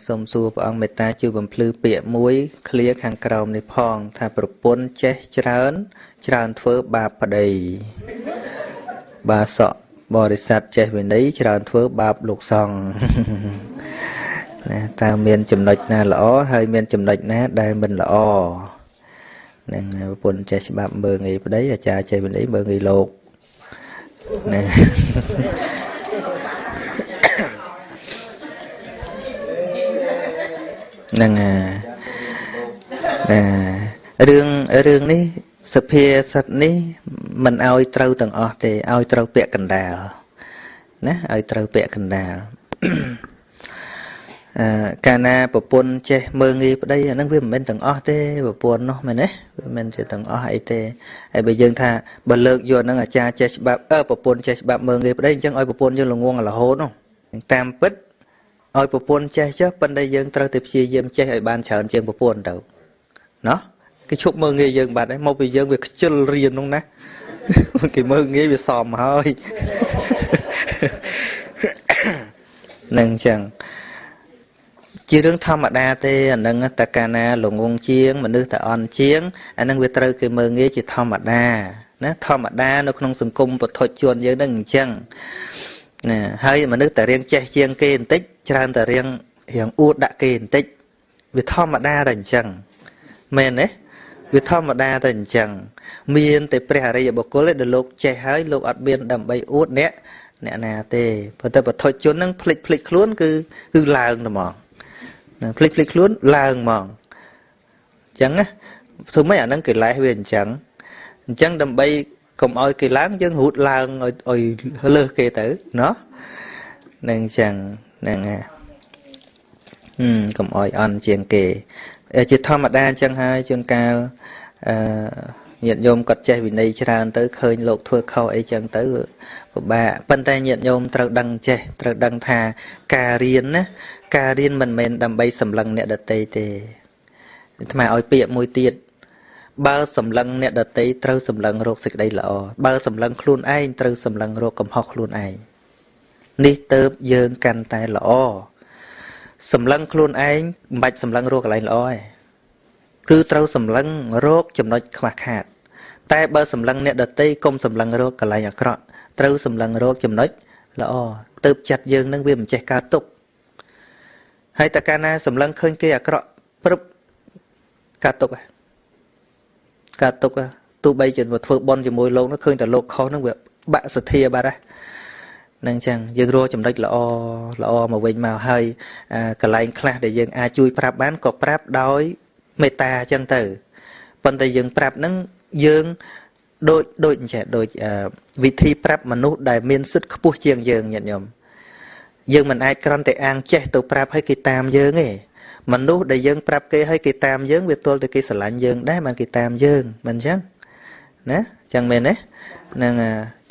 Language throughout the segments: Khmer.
សូមសួរព្រះអង្គមេត្តាជួយបំភ្លឺពាក្យមួយឃ្លាខាងក្រោមនេះផងថាប្រពន្ធចេះច្រើនធ្វើបាបប្តីបាសកបរិស័ទចេះវិន័យច្រើនធ្វើបាបលោកសង្ឃណាតើមានចំណុចណាល្អហើយមានចំណុចណាដែលមិនល្អនឹងប្រពន្ធចេះច្បាប់មើងងាយប្តីអាចារ្យចេះវិន័យមើងងាយលោកណានឹងរឿងនេះសភាសិទ្ធនេះមិនឲ្យត្រូវទាំងអស់ទេឲ្យត្រូវពាក្យកណ្ដាលណាឲ្យត្រូវពាក្យកណ្ដាលកាលណាប្រពន្ធចេះមើងងាយប្តីអាហ្នឹងវាមិនមែនទាំងអស់ទេប្រពន្ធនោះមែនទេវាមិនជាទាំងអស់អីទេហើយបើយើងថាបើលើកយកហ្នឹងអាចារ្យចេះច្បាប់ប្រពន្ធចេះច្បាប់មើងងាយប្តីអញ្ចឹងឲ្យប្រពន្ធយើងល្ងងរហូតនោះតាមពិតឲ្យប្រពន្ធចេះចុះប៉ុន្តែយើងត្រូវតែព្យាយាមចេះឲ្យបានច្រើនជាងប្រពន្ធទៅណោះគេឈប់មើងងាយយើងបាត់ហើយមកពីយើងវាខ្ជិលរៀននោះណាគេមើងងាយវាសមហើយនឹងអញ្ចឹងជារឿងធម្មតាទេអានឹងតើកាលណាល្ងងជាងមនុស្សតែអន់ជាងអានឹងវាត្រូវគេមើងងាយជាធម្មតាណាធម្មតានៅក្នុងសង្គមពុទ្ធជនយើងនឹងអញ្ចឹងណាហើយមនុស្សតែរៀងចេះជាងគេបន្តិចច្រើនតែរៀងអួតដាក់គេបន្តិចវាធម្មតាតែអញ្ចឹងមែនទេវាធម្មតាតែអញ្ចឹងមានតែព្រះអរិយបុគ្គលដែលលោកចេះហើយលោកអត់មានដើម្បីអួតអ្នកណាទេប៉ុន្តែពុទ្ធជននឹងភ្លេចខ្លួនគឺឡើងតែហ្មងភ្លេចខ្លួនឡើងហ្មងអញ្ចឹងណាធ្វើម៉េចអានឹងកិលេសវាអញ្ចឹងដើម្បីកុំឲ្យគេឡើងយើងរត់ឡើងឲ្យលើសគេទៅណោះនឹងអញ្ចឹងហ្នឹងហើយកុំឲ្យអន់ជាងគេជាធម្មតាអញ្ចឹងហើយជួនកាលញាតិញោមគាត់ចេះវិន័យច្រើនទៅឃើញលោកធ្វើខុសអីចឹងទៅពិបាកប៉ុន្តែញាតិញោមត្រូវដឹងចេះត្រូវដឹងថាការរៀនណាការរៀនមិនមែនដើម្បីសម្លឹងអ្នកដទៃទេអាត្មាឲ្យពាក្យមួយទៀតបើសម្លឹងអ្នកដទៃត្រូវសម្លឹងរកសេចក្តីល្អបើសម្លឹងខ្លួនឯងត្រូវសម្លឹងរកកំហុសខ្លួនឯងនេះទៅយើងកាន់តែល្អសម្លឹងខ្លួនឯងមិនបាច់សម្លឹងរកកន្លែងល្អទេគឺត្រូវសម្លឹងរកចំណុចខ្វះខាតតែបើសម្លឹងអ្នកដទៃកុំសម្លឹងរកកន្លែងអាក្រក់ត្រូវសម្លឹងរកចំណុចល្អទៅចិត្តយើងនឹងវាមិនចេះកើតទុក្ខហើយតើកាលណាសម្លឹងឃើញគេអាក្រក់ព្រឹបកើតទុក្ខទោះបីជាមកធ្វើបន់ជាមួយលោកនោះឃើញតែលោកខុសនឹងវាបាក់សទ្ធាបាត់ហើយនឹងអញ្ចឹងយើងរកចំណុចល្អមកវិញមកហើយកន្លែងខ្លះដែលយើងអាចជួយប្រាប់បានក៏ប្រាប់ដោយមេត្តាអញ្ចឹងទៅប៉ុន្តែយើងប្រាប់ហ្នឹងយើងដូចអញ្ចឹងដូចវិធីប្រាប់មនុស្សដែលមានសិទ្ធិខ្ពស់ជាងយើងញាតិញោមយើងមិនអាចគ្រាន់តែអាងចេះទៅប្រាប់ឲ្យគេតាមយើងទេមនុស្សដែលយើងប្រាប់គេឲ្យគេតាមយើងវាទល់តែគេស្រឡាញ់យើងដែរបានគេតាមយើងមិនអញ្ចឹងណាអញ្ចឹងមែនទេនឹង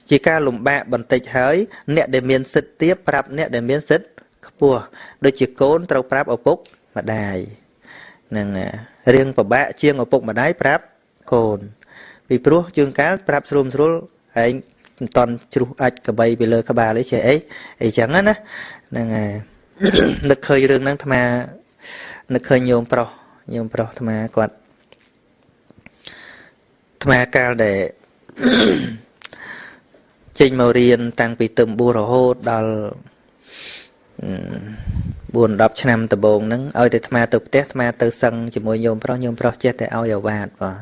ជាការលំបាកបន្តិចហើយអ្នកដែលមានសិទ្ធិទាបប្រាប់អ្នកដែលមានសិទ្ធិខ្ពស់ដូចជាកូនត្រូវប្រាប់ឪពុកម្ដាយនឹងរៀងពិបាកជាងឪពុកម្ដាយប្រាប់កូនពីព្រោះជួនកាលប្រាប់ស្រួលឯងមិនតន់ជ្រុះអាចកបីពីលើក្បាលអីចេះអីចឹងណាហ្នឹងហើយនឹកឃើញរឿងហ្នឹងអាត្មានឹកឃើញញោមប្រុសអាត្មាគាត់អាត្មាកាលដែលចេញមករៀនតាំងពីទឹម4រហូតដល់4-10 ឆ្នាំដំបូងហ្នឹងឲ្យតែអាត្មាទៅផ្ទះអាត្មាទៅសឹងជាមួយញោមប្រុសចេះតែឲ្យអាវ៉ាតបាទ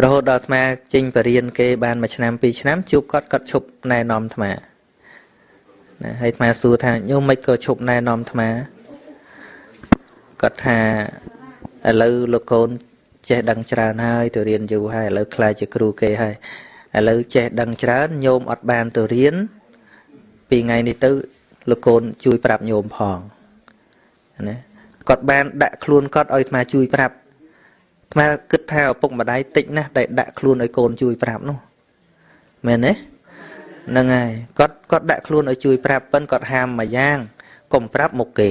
រហូតដល់អាត្មាចេញបរៀនគេបាន1ឆ្នាំ2ឆ្នាំជួបគាត់ឈប់ណែនាំអាត្មាណាហើយអាត្មាសួរថាញោមមិនក៏ឈប់ណែនាំអាត្មាគាត់ថាឥឡូវលោកកូនចេះដឹងច្រើនហើយទៅរៀនយូរហើយឥឡូវខ្លាចជាគ្រូគេហើយឥឡូវចេះដឹងច្រើនញោមអត់បានទៅរៀនពីថ្ងៃនេះទៅលោកកូនជួយប្រាប់ញោមផងណាគាត់បានដាក់ខ្លួនគាត់ឲ្យអាត្មាជួយប្រាប់អាត្មាគិតថាឪពុកម្ដាយតិចណាស់ដែលដាក់ខ្លួនឲ្យកូនជួយប្រាប់នោះមែនទេហ្នឹងហើយគាត់ដាក់ខ្លួនឲ្យជួយប្រាប់ប៉ុន្តែគាត់ហាមមួយយ៉ាងកុំប្រាប់មុខគេ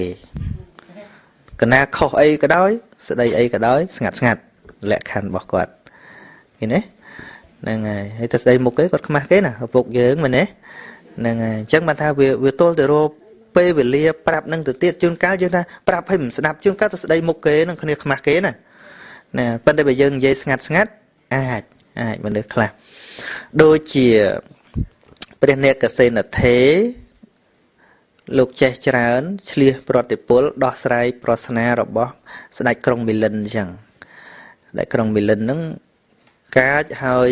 កណាខុសអីក៏ដោយស្ដីអីក៏ដោយស្ងាត់លក្ខខណ្ឌរបស់គាត់ឃើញទេហ្នឹងហើយទៅស្ដីមុខគេគាត់ខ្មាស់គេណាឪពុកយើងមែនទេហ្នឹងហើយអញ្ចឹងបានថាវាទល់ទៅរក ពេលវេលាប្រាប់នឹងទៅទៀតជួនកាលយើងថាប្រាប់ឲ្យមិនស្ដាប់ជួនកាលទៅស្ដីមុខគេនឹងគ្នាខ្មាស់គេណាប៉ុន្តែបើយើងនិយាយស្ងាត់អាចមនុស្សខ្លះដូចជាព្រះនេកសេនថេរលោកចេះច្រើនឆ្លៀសប្រតិពលដោះស្រាយប្រស្នារបស់ស្ដេចក្រុងមីលិនអញ្ចឹងស្ដេចក្រុងមីលិនហ្នឹងកាចហើយ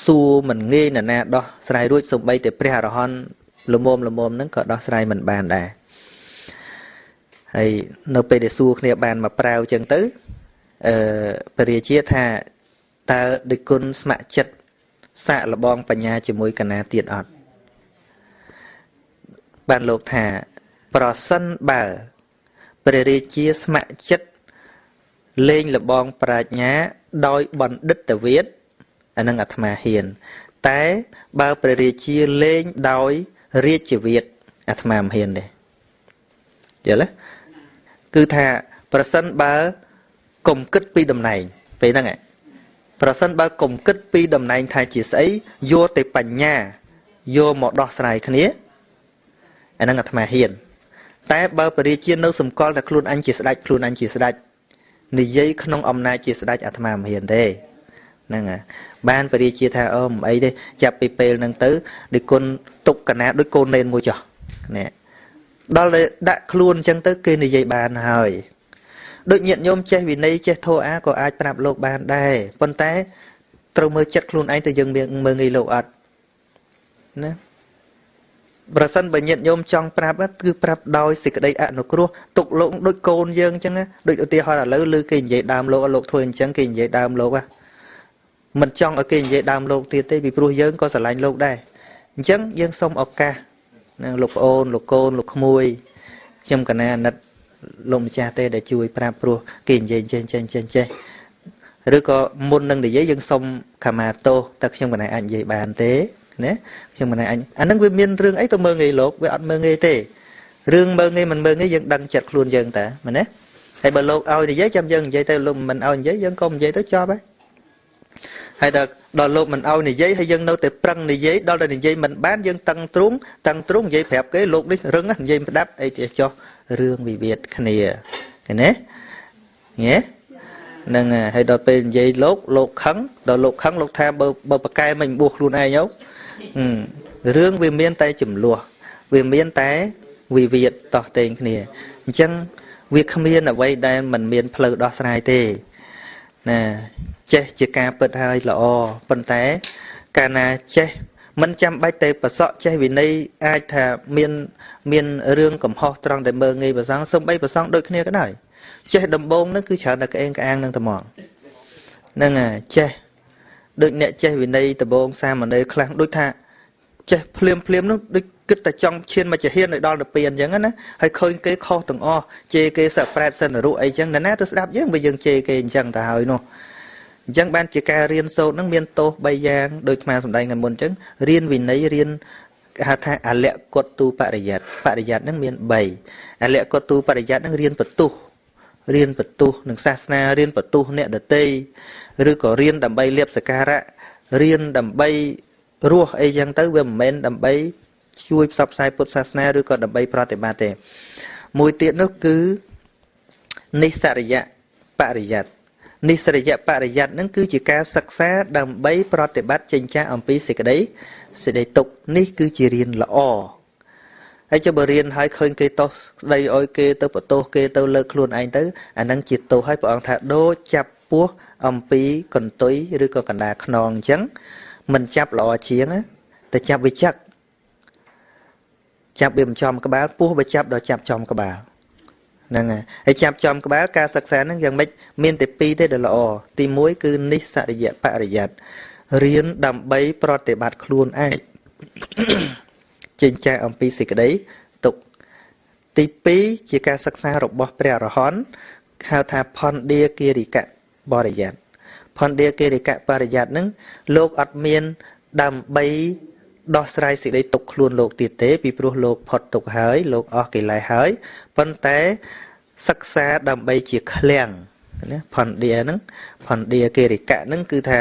សួរមិនងាយណាដោះស្រាយរួចសូម្បីតែព្រះអរហន្តល្មមហ្នឹងក៏ដោះស្រាយមិនបានដែរហើយនៅពេលដែលសួរគ្នាបានមកប្រាវអញ្ចឹងទៅព្រះរាជាថាតើដឹកគុណស្ម័គ្រចិត្តសាកល្បងបញ្ញាជាមួយកណាទៀតអត់បានលោកថាប្រសិនបើព្រះរាជាស្ម័គ្រចិត្តលេងលបងប្រាជ្ញាដោយបណ្ឌិតវិទ្យាអានឹងអាត្មាហ៊ានតែបើព្រះរាជាលេងដោយរាជវិទ្យាអាត្មាមិនហ៊ានទេយល់ទេគឺថាប្រសិនបើកុំគិតពីតំណែងពេលហ្នឹងប្រសិនបើកុំគិតពីតំណែងថាជាស្អីយកតែបញ្ញាយកមកដោះស្រាយគ្នាអាហ្នឹងអាត្មាហ៊ានតែបើព្រះរាជានៅសម្គាល់ថាខ្លួនអញជាស្ដេចខ្លួនអញជាស្ដេចនិយាយក្នុងអំណាចជាស្ដេចអាត្មាមិនហ៊ានទេហ្នឹងបានព្រះរាជាថាអូមិនអីទេចាប់ពីពេលហ្នឹងទៅដូចគុណទុកកណាដូចកូននេនមួយចុះនេះដល់តែដាក់ខ្លួនអញ្ចឹងទៅគេនិយាយបានហើយដូចញាតិញោមចេះវិន័យចេះធម៌អាក៏អាចប្រាប់លោកបានដែរប៉ុន្តែត្រូវមើលចិត្តខ្លួនឯងទៅយើងមើលងាយលោកអត់ណាប្រសិនបើញាតិញោមចង់ប្រាប់គឺប្រាប់ដោយសេចក្តីអនុគ្រោះទុកលោកដូចកូនយើងអញ្ចឹងដូចឧទាហរណ៍ឥឡូវឮគេនិយាយដើមលោកធ្វើអញ្ចឹងគេនិយាយដើមលោកមិនចង់ឲ្យគេនិយាយដើមលោកទៀតទេពីព្រោះយើងក៏ស្រឡាញ់លោកដែរអញ្ចឹងយើងសូមឱកាសលោកប្អូនលោកកូនលោកក្មួយខ្ញុំកណាអាណិតលោកម្ចាស់ទេដែលជួយប្រាប់ព្រោះគេនិយាយចេះឬក៏មុននឹងនិយាយយើងសុំខមាទោសតែខ្ញុំកណាអាចនិយាយបានទេណាខ្ញុំកណាអាចអានឹងវាមានរឿងអីទៅមើងងាយលោកវាអត់មើងងាយទេរឿងមើងងាយមិនមើងងាយយើងដឹងចិត្តខ្លួនយើងតាមែនទេហើយបើលោកឲ្យនិយាយចាំយើងនិយាយទៅលោកមិនឲ្យនិយាយយើងក៏និយាយទៅចប់ហើយដល់លោកមិនឲ្យនិយាយហើយយើងនៅតែប្រឹងនិយាយដល់តែនិយាយមិនបានយើងតឹងទ្រូងនិយាយប្រាប់គេលោកនេះរឹងនិយាយផ្ដាប់អីចេះចោះរឿងវិវាទគ្នាឃើញទេហ្នឹងហើយដល់ពេលនិយាយលោកខឹងដល់លោកខឹងលោកថាបើប្រកែមិនបួសខ្លួនឯងរឿងវាមានតែចំនួនវាមានតែវិវាទតោះតេងគ្នាអញ្ចឹងវាគ្មានអ្វីដែលមិនមានផ្លូវដោះស្រាយទេណាចេះជាការពិតហើយល្អប៉ុន្តែកាលណាចេះមិនចាំបាច់តែប្រសក់ចេះវិន័យអាចថាមានរឿងកំហុសត្រង់តែមើងងាយប្រសងសំបីប្រសងដូចគ្នាក៏ដោយចេះដំបងនឹងគឺច្រើនតែក្អេងក្អាងនឹងត្មងហ្នឹងចេះដូចអ្នកចេះវិន័យដំបងសាមណេរខ្លះដូចថាចេះភ្លាមនោះដូចគិតតែចង់ឈានមកជាហ៊ានឲ្យដល់ទៅពៀនអញ្ចឹងណាហើយឃើញគេខុសទាំងអស់ជេរគេសប្រែតសិនរុអីចឹងណាទៅស្ដាប់យើងបើយើងជេរគេអញ្ចឹងទៅហើយនោះអញ្ចឹងបានជាការរៀនសូត្រហ្នឹងមានទោស3យ៉ាងដូចអាសម្ដែងខាងមុនអញ្ចឹងរៀនវិន័យរៀនគេហៅថាអលកតទូបរិយ័តហ្នឹងមាន3អលកតទូបរិយ័តហ្នឹងរៀនបន្ទុះនឹងសាសនារៀនបន្ទុះអ្នកដតីឬក៏រៀនដើម្បីលៀបសការៈរៀនដើម្បីរស់អីចឹងទៅវាមិនមែនដើម្បីជួយផ្សព្វផ្សាយពុទ្ធសាសនាឬក៏ដើម្បីប្រតិបត្តិទេមួយទៀតនោះគឺនិស្សរិយបរិយ័តហ្នឹងគឺជាការសិក្សាដើម្បីប្រតិបត្តិចេញចាកអំពីសេចក្តីទុក្ខនេះគឺជារៀនល្អហើយចុះបើរៀនហើយឃើញគេទោសស្ដីឲ្យគេទៅបន្ទោសគេទៅលើកខ្លួនឯងទៅអាហ្នឹងជាទោសហើយព្រះអង្គថាដូចចាប់ពោះអំពីកន្ទុយឬក៏កណ្ដាលខ្នងអញ្ចឹងមិនចាប់ល្អជាងតែចាប់វាចឹកចាប់វាមិនចំក្បាលពោះវាចាប់ដល់ចាប់ចំក្បាលហ្នឹងហើយចាប់ចំក្បាលការសិក្សាហ្នឹងយ៉ាងម៉េចមានតែ2ទេដែលល្អទី1គឺនិស្សរិយបរិយ័តរៀនដើម្បីប្រតិបត្តិខ្លួនឯងចេញចែកអំពីសេចក្តីទុក្ខទី2ជាការសិក្សារបស់ព្រះអរហន្តហៅថាផនឌាគិរិកបរិយ័តផនឌាគិរិកបរិយ័តហ្នឹងលោកអត់មានដើម្បីដោះស្រាយសេចក្តីទុក្ខខ្លួនលោកទៀតទេពីព្រោះលោកផុតទុក្ខហើយលោកអស់កិលេសហើយប៉ុន្តែសិក្សាដើម្បីជាឃ្លាំងណាផនឌាហ្នឹងផនឌាគិរិកៈហ្នឹងគឺថា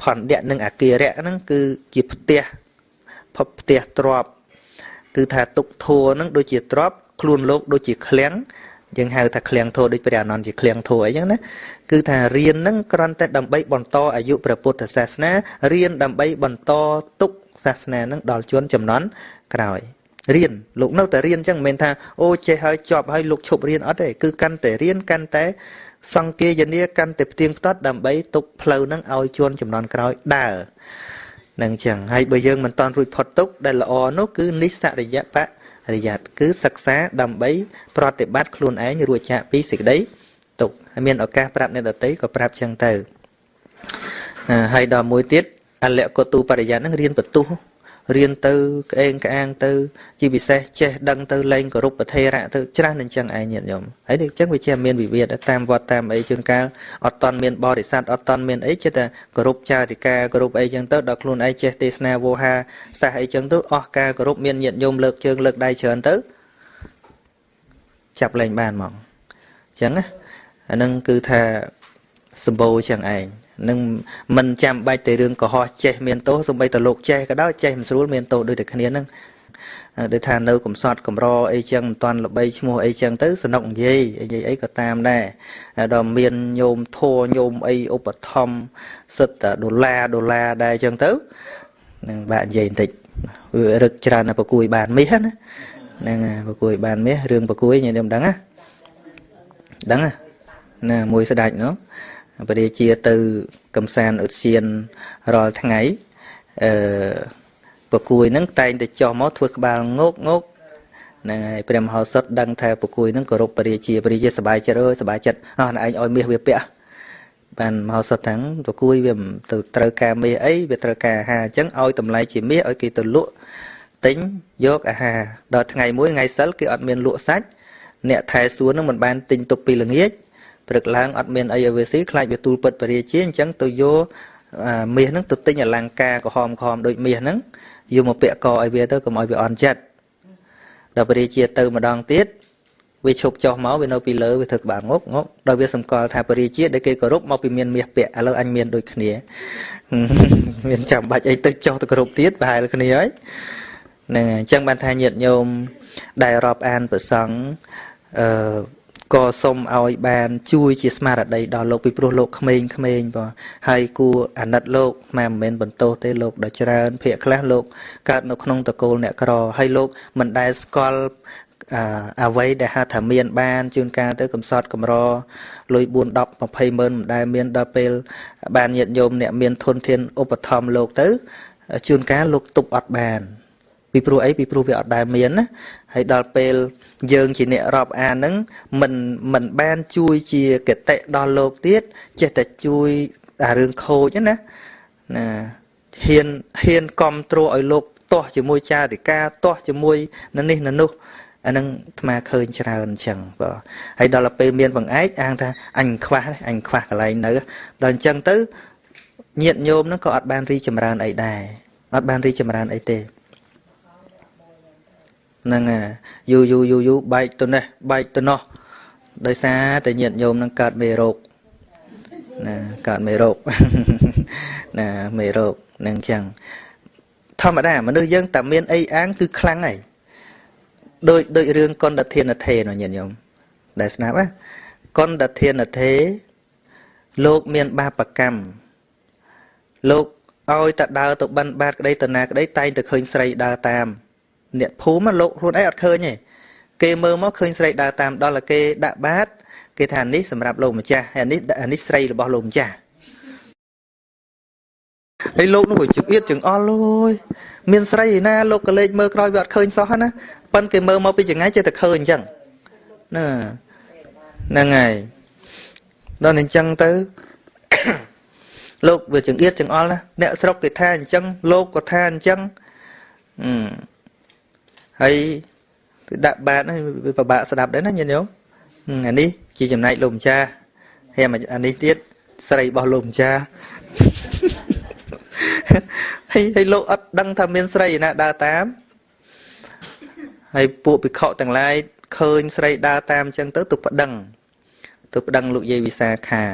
ផនឌៈនិងអគារៈហ្នឹងគឺជាផ្ទះទ្រព្យ គឺថាទុកធัวនឹងដូចជាទ្របខ្លួនលោកដូចជាឃ្លាំងយើងហៅថាឃ្លាំងធัวដូចព្រះអានន្ទជាឃ្លាំងធัวអីចឹងណាគឺថារៀននឹងគ្រាន់តែដើម្បីបន្តអាយុព្រះពុទ្ធសាសនារៀនដើម្បីបន្តទុកសាសនានឹងដល់ជនចំនួនក្រោយរៀនលោកនៅតែរៀនចឹងមិនមែនថាអូចេះហើយជាប់ហើយលោកឈប់រៀនអត់ទេគឺកាន់តែរៀនកាន់តែសង្គាយនាកាន់តែផ្ទៀងផ្ទាត់ដើម្បីទុកផ្លូវនឹងឲ្យជនចំនួនក្រោយដើរនឹងចឹងហើយបើយើងមិនតន់រួចផុតទុកដែលល្អនោះគឺនិស្សរិយបរិយ័តគឺសិក្សាដើម្បីប្រតិបត្តិខ្លួនឯងរួចចាកពីសេចក្តីទុកហើយមានឱកាសប្រាប់អ្នកដទៃក៏ប្រាប់ចឹងទៅហើយដល់មួយទៀតអលកតុបរិយ័តនឹងរៀនបន្ទុះរៀនទៅក្អេងក្អាងទៅជាពិសេសចេះដឹងទៅលែងគោរពប្រធេរៈទៅច្រើននឹងចឹងឯងញាតិញោមហើយនេះចឹងវាជាមានវិវាទតាមវត្តតាមអីជួនកាលអត់តន់មានបរិស័ទអត់តន់មានអីចិត្តតែគោរពចារិកាគោរពអីចឹងទៅដល់ខ្លួនឯងចេះទេសនាវោហាសាសអីចឹងទៅអស់ការគោរពមានញាតិញោមលើកជើងលើកដៃច្រើនទៅចាប់លែងបានហ្មងចឹងណាអានឹងគឺថាសម្បូរចឹងឯងនឹងមិនចាំបាច់តែរឿងកុហកចេះមានទោសសូម្បីតែលោកចេះក៏ដោយចេះមិនស្រួលមានទោសដូចតែគ្នាហ្នឹងដូចថានៅកំសត់កំរអីចឹងមិនតាន់ល្បីឈ្មោះអីចឹងទៅសនុកនិយាយអីក៏តាមដែរដល់មានញោមធัวញោមអីឧបត្ថម្ភសិតតែដុល្លារដែរចឹងទៅនឹងបាក់និយាយបន្តិចវារឹកច្រើនតែប្រគួយបានមាសណាហ្នឹងប្រគួយបានមាសរឿងប្រគួយញ៉ែខ្ញុំដឹងណាមួយស្ដាច់នោះបរិជាទៅកំសាន្តឧទ្យានរាល់ថ្ងៃប្រគួយហ្នឹងតែងតែចោះមកធ្វើក្បាលងោកហ្នឹងហើយព្រះមហោសថដឹងថាប្រគួយហ្នឹងគោរពបរិជាសบายចិត្តសบายចិត្តអស់ឯងឲ្យមាសវាពាក់បានមហោសថទាំងប្រគួយវាទៅត្រូវការមាសអីវាត្រូវការអាហារអញ្ចឹងឲ្យតម្លៃជាមាសឲ្យគេទៅលក់ទិញយកអាហារដល់ថ្ងៃមួយថ្ងៃសិលគេអត់មានលក់សាច់អ្នកថែសួនហ្នឹងមិនបានទិញទុកពីល្ងាចព្រឹកឡើងអត់មានអីឲ្យវាស៊ីខ្លាចវាទូលពិតបរិជាអញ្ចឹងទៅយកមាសហ្នឹងទៅទិញអលង្ការក្រហមដូចមាសហ្នឹងយកមកពាក់កឲ្យវាទៅកុំឲ្យវាអន់ចិត្តដល់បរិជាទៅម្ដងទៀតវាឈប់ចុះមកវានៅពីលើវាធ្វើក្បាលងប់ដល់វាសម្គាល់ថាបរិជាដែលគេគោរពមកពីមានមាសពាក់ឥឡូវអញមានដូចគ្នាមានចាំបាច់អីទៅចុះទៅគោរពទៀតប្រហែលគ្នាហើយហ្នឹងអញ្ចឹងបានថាញាតិញោមដែលរាប់អានប្រសង់ក៏សូមឲ្យបានជួយជាស្មារតីដល់លោកពីព្រោះលោកក្មេងបងហើយគួរអាណិតលោកមិនមែនបន្ទោសទេលោកដ៏ច្រើនភាគខ្លះលោកកើតនៅក្នុងតកូលអ្នកក្រហើយលោកមិនដែលស្គាល់អ្វីដែលហៅថាមានបានជួនកាលទៅកំសត់កំរលុយ4 10 20ម៉ឺនមិនដែលមានដល់ពេលបានញាតិញោមអ្នកមានធនធានឧបត្ថម្ភលោកទៅជួនកាលលោកទប់អត់បានពីព្រោះអីពីព្រោះវាអត់ដែលមានណាហើយដល់ពេលយើងជាអ្នករាប់អានហ្នឹងមិនបានជួយជាកតិដល់លោកទៀតចេះតែជួយអារឿងខូចណាហ៊ានគ្រប់គ្រងឲ្យលោកទាស់ជាមួយចារិកាទាស់ជាមួយនេះនោះអាហ្នឹងអាត្មាឃើញច្រើនអញ្ចឹងបាទហើយដល់ពេលមានបង្អែកអាងថាអញខ្វះកន្លែងនៅដល់អញ្ចឹងទៅញាតិញោមហ្នឹងក៏អត់បានរីចម្រើនអីដែរអត់បានរីចម្រើនអីទេហ្នឹងយូបែកទៅនេះបែកទៅនោះដោយសារតែញាតិញោមនឹងកើតមេរោគណាកើតមេរោគណាមេរោគហ្នឹងអញ្ចឹងធម្មតាមនុស្សយើងតែមានអីអាងគឺខ្លាំងហើយដូចរឿងកុណ្ឌធានថេនោះញាតិញោមដែលស្ដាប់ណាកុណ្ឌធានថេលោកមានបាបកម្មលោកឲ្យតែដើរទៅបិណ្ឌបាតក្តីតាណាក្តីតែងតែឃើញស្រីដើរតាមអ្នកភូមិលោកខ្លួនឯងអត់ឃើញទេគេមើលមកឃើញស្រីដើរតាមដល់តែគេដាក់បាតគេថានេះសម្រាប់លោកម្ចាស់ហើយនេះស្រីរបស់លោកម្ចាស់ហើយលោកនោះក៏ជឿអៀតចង្អល់អើយមានស្រីឯណាលោកក៏លេចមើលក្រោយវាអត់ឃើញសោះណាប៉ិនគេមើលមកពីចង្ងាយចេះតែឃើញអញ្ចឹងណាហ្នឹងហើយដល់អញ្ចឹងទៅលោកវាចង្អៀតចង្អល់ណាអ្នកស្រុកគេថាអញ្ចឹងលោកក៏ថាអញ្ចឹងហើយគឺដាក់បាតវាពិបាកស្ដាប់ដែរណាញាតិញោមអានេះជាចំណែកលោកម្ចាស់ហើយអានេះទៀតស្រីរបស់លោកម្ចាស់ហើយលោកអត់ដឹងថាមានស្រីណាដើរតាមហើយពួកភិក្ខុទាំងឡាយឃើញស្រីដើរតាមអញ្ចឹងទៅប្តឹងលោកយាយវិសាខា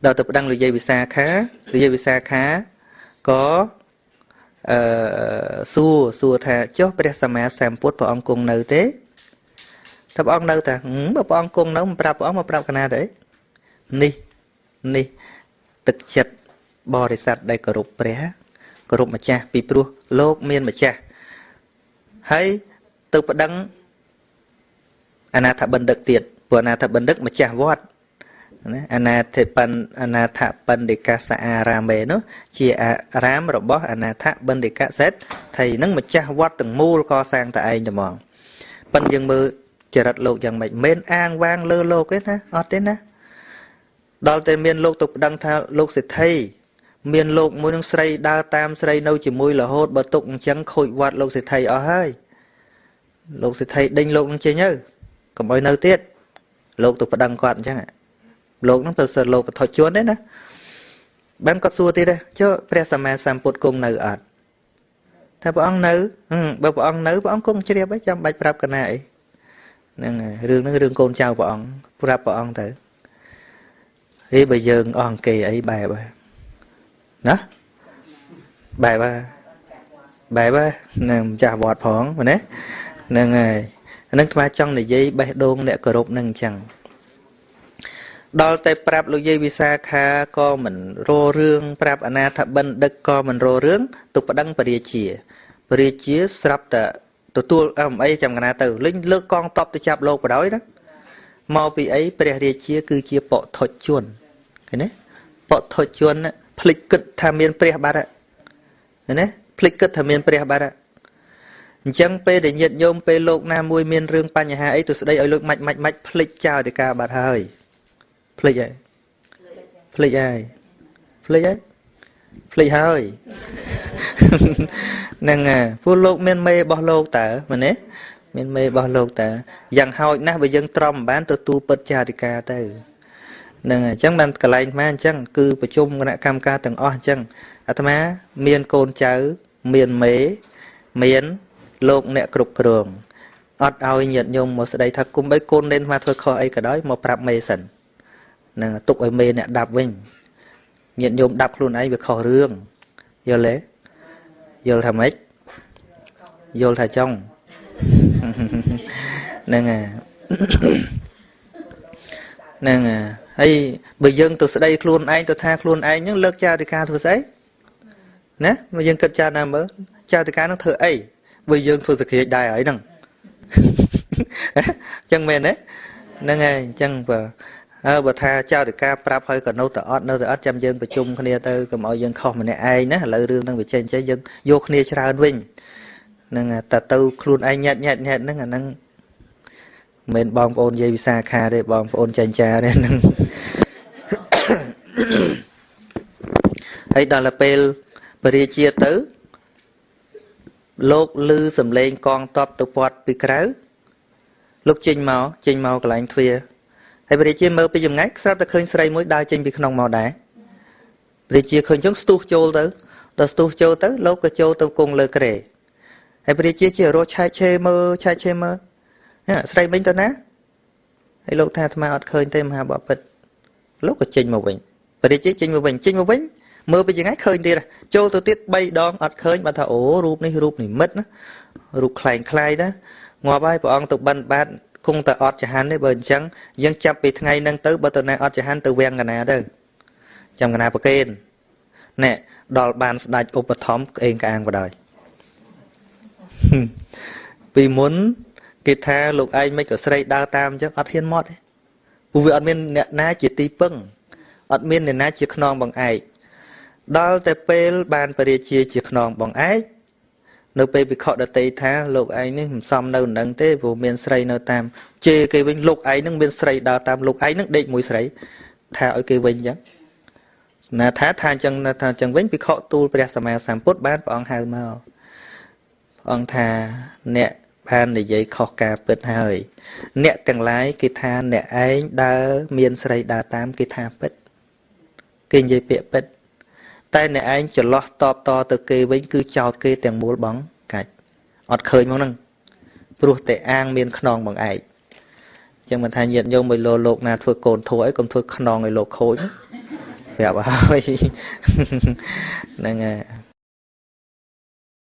ដល់ទៅប្តឹងលោកយាយវិសាខាក៏ សួរថាចុះព្រះសម្មាសម្ពុទ្ធព្រះអង្គគង់នៅទេថាព្រះអង្គនៅតែបើព្រះអង្គគង់នៅមិនប្រាប់ព្រះអង្គមកប្រាប់កណាទៅអីនេះទឹកចិត្តបរិស័ទដែលគោរពព្រះគោរពម្ចាស់ពីព្រោះលោកមានម្ចាស់ហើយទៅប្តឹងអនាថបណ្ឌិតទៀតព្រោះអនាថបណ្ឌិតម្ចាស់វត្តណាអនាថបណ្ឌិកសអារាមេនោះជាអារាមរបស់អនាថបណ្ឌិកសេដ្ឋថៃនឹងម្ចាស់វត្តទាំងមូលកសាងតែឯងតែហ្មងប៉ិនយើងមើលចរិតលោកយ៉ាងម៉េចមិនអាងវាងលើលោកទេណាអត់ទេណាដល់តែមានលោកទៅប្តឹងថាលោកសេដ្ឋីមានលោកមួយនឹងស្រីដើរតាមស្រីនៅជាមួយរហូតបើទុកអញ្ចឹងខូចវត្តលោកសេដ្ឋីអស់ហើយលោកសេដ្ឋីដេញលោកនឹងចេញទៅកុំឲ្យនៅទៀតលោកទៅប្តឹងគាត់អញ្ចឹងលោកនឹងប្រសិទ្ធលោកបឋមជួនទេណាបានគាត់សួរទៀតទេចុះព្រះសម្មាសម្ពុទ្ធគង់នៅអត់ថាព្រះអង្គនៅបើព្រះអង្គនៅព្រះអង្គគង់ជ្រាបហើយចាំបាច់ប្រាប់កណាអីហ្នឹងហើយរឿងហ្នឹងរឿងកូនចៅព្រះអង្គប្រាប់ព្រះអង្គទៅហេបើយើងអស់អង្គអីបែបណាបែបនឹងម្ចាស់វត្តផងមែនទេហ្នឹងហើយហ្នឹងថ្មចង់និយាយបេះដូងអ្នកគោរពនឹងអញ្ចឹងដល់តែប្រាប់លោកយាយវិសាខាក៏មិនរោរឿងប្រាប់អនាថបណ្ឌិតក៏មិនរោរឿងទុកប្តឹងពរាជាស្រាប់តែទទួលអីចាំកណាទៅលេងលើកកងតបទៅចាប់លោកបដ ாய் ណាមកពីអីព្រះរាជាគឺជាបថុជនឃើញទេបថុជនភ្លេចគិតថាមានព្រះបាត់ឃើញទេភ្លេចគិតថាមានព្រះបាត់អញ្ចឹងពេលដែលញាតិញោមពេលលោកណាមួយមានរឿងបញ្ហាអីទៅស្ដីឲ្យលោកម៉ាច់ភ្លេចចោលទៅការបាត់ហើយភ្លេចហើយហ្នឹងព្រោះលោកមានមេរបស់លោកតើមែនទេមានមេរបស់លោកតើយ៉ាងហោចណាស់បើយើងទ្រាំមិនបានទៅទូពិតចារិកាទៅហ្នឹងអញ្ចឹងបានកន្លែងមកអញ្ចឹងគឺប្រជុំគណៈកម្មការទាំងអស់អញ្ចឹងអាត្មាមានកូនចៅមានមេមានលោកអ្នកគ្រប់គ្រងអត់ឲ្យញាតិញោមមកស្ដីថាគុំបីកូននេនមកធ្វើខុសអីក៏ដោយមកប្រាប់មេសិនហ្នឹងទុកឲ្យមេអ្នកដាប់វិញញាតិញោមដាប់ខ្លួនឯងវាខុសរឿងយល់ទេយល់ថាម៉េចយល់ថាចង់ហ្នឹងហើយបើយើងទៅស្ដីខ្លួនឯងទៅថាខ្លួនឯងហ្នឹងលើកចារិកាធ្វើស្អីណាបើយើងគិតចារណាមើលចារិកាហ្នឹងធ្វើអីបើយើងធ្វើសក្តិដែរហើយហ្នឹងអញ្ចឹងមែនទេហ្នឹងហើយអញ្ចឹងបើថាចារិកាប្រាប់ហើយក៏នៅតែអត់ចាំយើងប្រជុំគ្នាទៅកុំឲ្យយើងខុសម្នាក់ឯងណាឥឡូវរឿងហ្នឹងវាចេញយើងយកគ្នាច្រើនវិញហ្នឹងតែទៅខ្លួនឯងញ៉ាត់ហ្នឹងអាហ្នឹងមិនបងប្អូនយាយវិសាខាទេបងប្អូនចាញ់ចាទេហ្នឹងហើយដល់ពេលពរាជាទៅលោកឮសំឡេងកងទ័ពទៅពាត់ពីក្រៅលោកចេញមកកន្លែងទ្វារហើយព្រះរាជាមើលពីចម្ងាយស្រាប់តែឃើញស្រីមួយដើរចេញពីក្នុងមកដែរព្រះរាជាឃើញចឹងស្ទុះចូលទៅដល់ស្ទុះចូលទៅលោកក៏ចូលទៅគង់លើគ្រែហើយព្រះរាជាជារស់ឆែកឆេមើលស្រីមិញទៅណាហើយលោកថាអាត្មាអត់ឃើញទេមហាបពិតលោកក៏ចេញមកវិញព្រះរាជាចេញមកវិញមើលពីចម្ងាយឃើញទៀតចូលទៅទៀត3ដងអត់ឃើញបើថាអូរូបនេះរូបនិមិត្តណារូបខ្លែងណាងាប់ហើយព្រះអង្គទៅបិណ្ឌបាតគង់តែអត់ចហានទេបើអញ្ចឹងយើងចាប់ពីថ្ងៃហ្នឹងទៅបើទៅណាអត់ចហានទៅវាំងកណាទៅចាំកណាប្រកេនណែដល់បានស្ដេចឧបត្ថម្ភក្អេងក្អាងបដ ாய் ពីមុនគេថាលោកឯងមិនក៏ស្រីដើរតាមអញ្ចឹងអត់ហ៊ានមកទេព្រោះវាអត់មានអ្នកណាជាទីពឹងអត់មានអ្នកណាជាខ្នងបងឯកដល់តែពេលបានពរាជាជាខ្នងបងឯកនៅពេលវិខដតីថាលោកឯងនេះមិនសមនៅនឹងទេព្រោះមានស្រីនៅតាមជេរគេវិញលោកឯងនឹងមានស្រីដើរតាមលោកឯងនឹងដេកមួយស្រីថាឲ្យគេវិញអញ្ចឹងណាថាអញ្ចឹងវិញវិខទូលព្រះសម្មាសម្ពុទ្ធបានព្រះអង្គហៅមកព្រះអង្គថាអ្នកបាននិយាយខុសការពិតហើយអ្នកទាំងឡាយគេថាអ្នកឯងដើរមានស្រីដើរតាមគេថាពិតគេនិយាយពាក្យពិតតែអ្នកឯងច្រឡោះតបតទៅគេវិញគឺចោតគេទាំងមូលបងកាច់អត់ឃើញមកហ្នឹងព្រោះតែអាងមានខ្នងបងឯងចឹងមិនថាញាតិញោមមួយលោកណាធ្វើកូនធួអីកុំធ្វើខ្នងឲ្យលោកខូចប្រាប់ហើយហ្នឹង